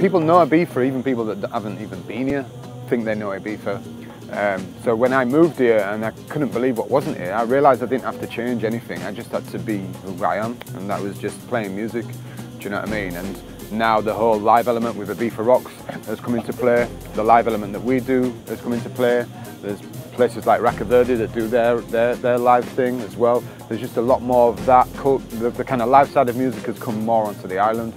people know Ibiza, even people that haven't even been here think they know Ibiza. So when I moved here and I couldn't believe what wasn't here, I realised I didn't have to change anything. I just had to be who I am, and that was just playing music. Do you know what I mean? And now the whole live element with Ibiza Rocks has come into play. The live element that we do has come into play. There's places like Verde that do their live thing as well. There's just a lot more of that. The kind of live side of music has come more onto the island.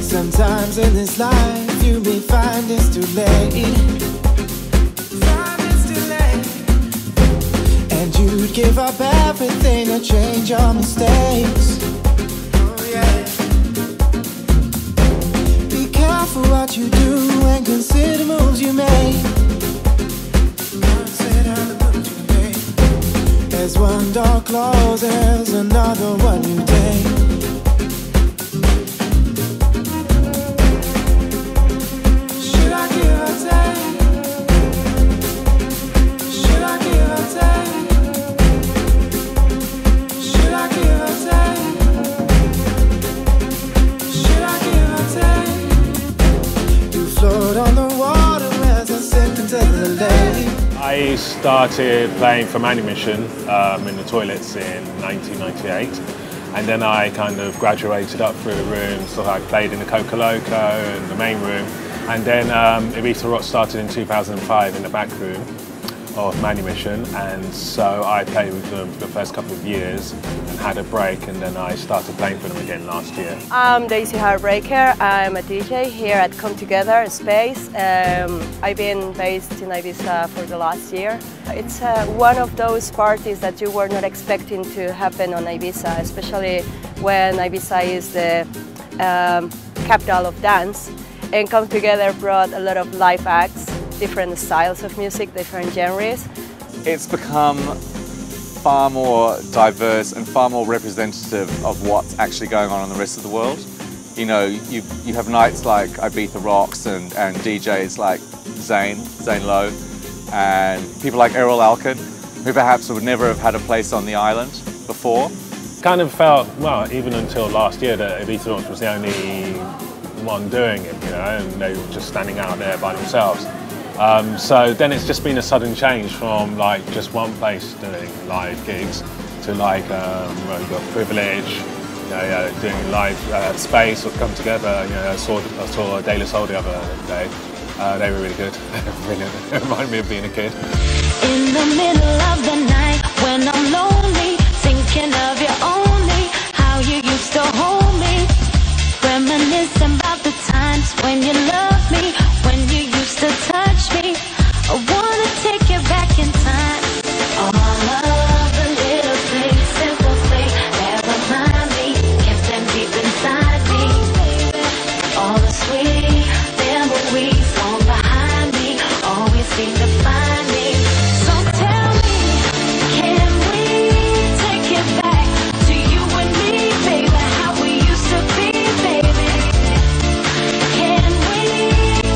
Sometimes in this life you may find it's too late. And you'd give up everything to change your mistakes. Oh yeah. Be careful what you do and consider moves you make. Consider the moves you make. As one door closes, another one you take. I started playing for Manumission in the toilets in 1998, and then I kind of graduated up through the rooms, so I played in the Coca Loco and the main room, and then Ibiza Rock started in 2005 in the back room of Manumission, and so I played with them for the first couple of years and had a break, and then I started playing for them again last year. I'm Daisy Heartbreaker. I'm a DJ here at Come Together Space. I've been based in Ibiza for the last year. It's one of those parties that you were not expecting to happen on Ibiza, especially when Ibiza is the capital of dance. And Come Together brought a lot of live acts, different styles of music, different genres. It's become far more diverse and far more representative of what's actually going on in the rest of the world. You know, you have nights like Ibiza Rocks and DJs like Zane Lowe, and people like Errol Alkan, who perhaps would never have had a place on the island before. Kind of felt, well, even until last year, that Ibiza Rocks was the only one doing it, you know, and they were just standing out there by themselves. So then it's just been a sudden change from like just one place doing live gigs to like you've got Privilege, you know, doing live Space or Come Together. You know, I saw De La Soul the other day. They were really good. Brilliant. It reminded me of being a kid. In the middle of the night when I'm lonely, thinking of you only, how you used to hold me, reminiscing about the times when you loved me, when you used to touch me. I wanna take you back in time. All of the little things, simple things that remind me, kept them deep inside me. All the sweet memories long behind me, always seem to find me. So tell me, can we take it back to you and me, baby, how we used to be, baby? Can we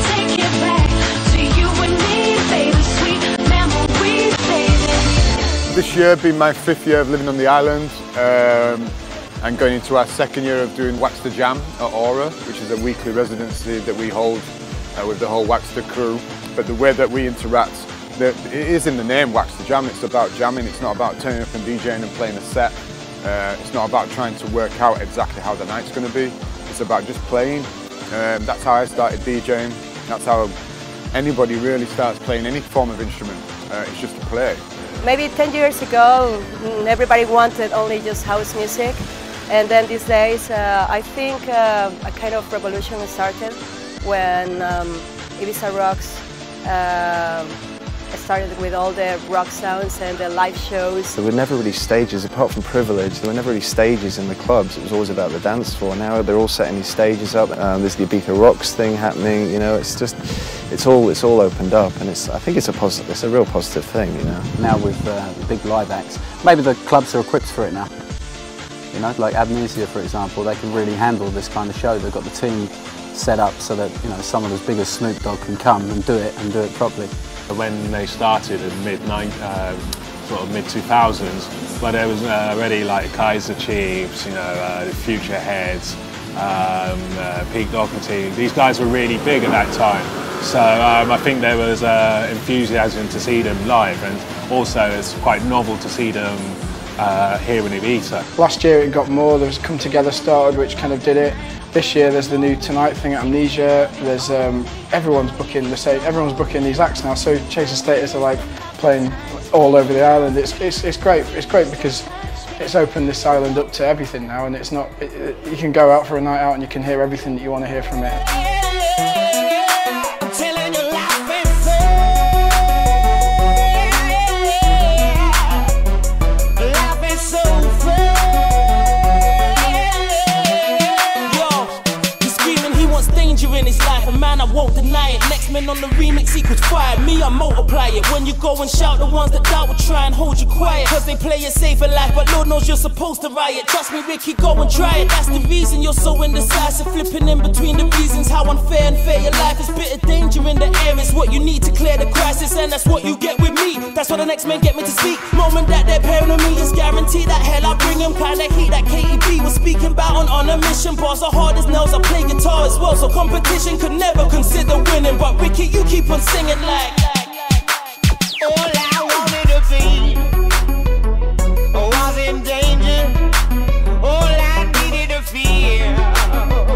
take it back to you and me, baby, sweet memories, baby? This year being my 5th year of living on the island, and going into our 2nd year of doing Wax the Jam at Aura, which is a weekly residency that we hold with the whole Waxter crew. But the way that we interact, it is in the name, Wax the Jam. It's about jamming. It's not about turning up and DJing and playing a set. It's not about trying to work out exactly how the night's going to be. It's about just playing. That's how I started DJing. That's how anybody really starts playing any form of instrument. It's just to play. Maybe 10 years ago, everybody wanted only just house music. And then these days, I think a kind of revolution started when Ibiza Rocks started with all the rock sounds and the live shows. There were never really stages, apart from Privilege, there were never really stages in the clubs. It was always about the dance floor. Now they're all setting these stages up. There's the Ibiza Rocks thing happening, you know, it's all opened up, and I think it's a real positive thing, you know. Now with the big live acts, maybe the clubs are equipped for it now. You know, like Amnesia, for example, they can really handle this kind of show. They've got the team set up so that, you know, someone as big as Snoop Dogg can come and do it properly. When they started in sort of mid-2000s, but there was already like Kaiser Chiefs, you know, Future Heads, Pete Doherty. These guys were really big at that time. So I think there was enthusiasm to see them live, and also it's quite novel to see them here in Ibiza. Last year it got more, there was Come Together started, which kind of did it. This year there's the new Tonight thing at Amnesia. There's everyone's booking these acts now. So Chase and Status are like playing all over the island. It's great. It's great because it's opened this island up to everything now, and it's not. You can go out for a night out and you can hear everything that you want to hear from it. Man, I won't deny it. Next man on the remix equals fire. Me, I multiply it. When you go and shout, the ones that doubt will try and hold you quiet. Cause they play it safe in life, but Lord knows you're supposed to riot. Trust me, Ricky, go and try it. That's the reason you're so indecisive. Flipping in between the reasons. How unfair and fair your life is. Bit of danger in the air is what you need to clear the crisis. And that's what you get with me. That's why the next men get me to speak. Moment that they're pairing on me is guaranteed that hell I bring them. Kind of heat that KEB was speaking about on a mission. Bars are hard as nails, I play guitar as well. So competition could never consider winning, but Ricky, you keep on singing like all I wanted to be was in danger. All I needed to feel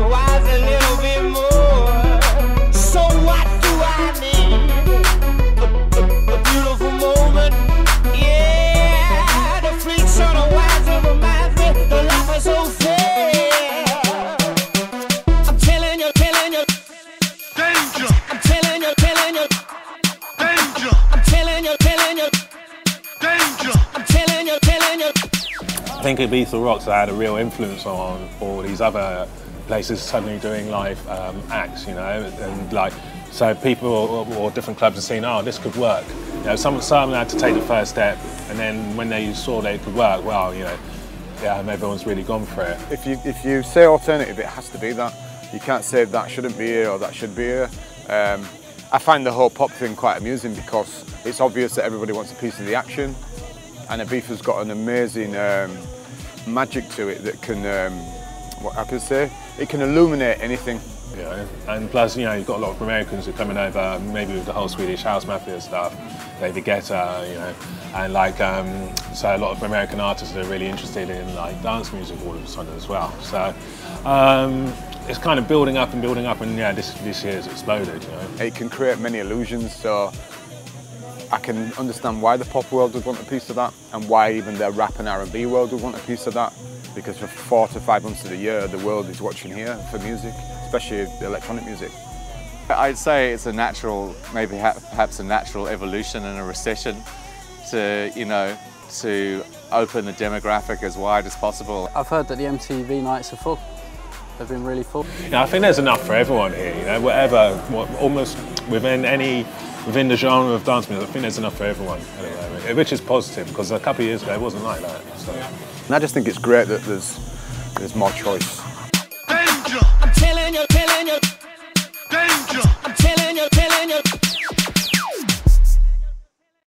was a little bit more. So what do I need? A beautiful moment. Yeah, the freaks on the wise and reminds me the life is so fair. I think Ibiza Rocks had a real influence on all these other places suddenly doing live acts, you know, and like, so people or different clubs have seen, oh, this could work. You know, some had to take the first step, and then when they saw they could work, well, you know, yeah, everyone's really gone for it. If you say alternative, it has to be that. You can't say that shouldn't be here or that should be here. I find the whole pop thing quite amusing because it's obvious that everybody wants a piece of the action, and Ibiza's got an amazing magic to it that can, what I could say, it can illuminate anything. Yeah, and plus, you know, you've got a lot of Americans who are coming over, maybe with the whole Swedish house mafia stuff, David Guetta, you know, and like, so a lot of American artists are really interested in like dance music all of a sudden as well. So it's kind of building up, and yeah, this year's exploded, you know. It can create many illusions, so I can understand why the pop world would want a piece of that, and why even the rap and R&B world would want a piece of that, because for 4 to 5 months of the year, the world is watching here for music, especially electronic music. I'd say it's a natural, maybe perhaps a natural evolution in a recession to, you know, to open the demographic as wide as possible. I've heard that the MTV nights are full. They've been really full. Yeah, I think there's enough for everyone here, you know, almost within the genre of dance music, I think there's enough for everyone anyway, which is positive, because a couple of years ago it wasn't like that. So. And I just think it's great that there's more choice.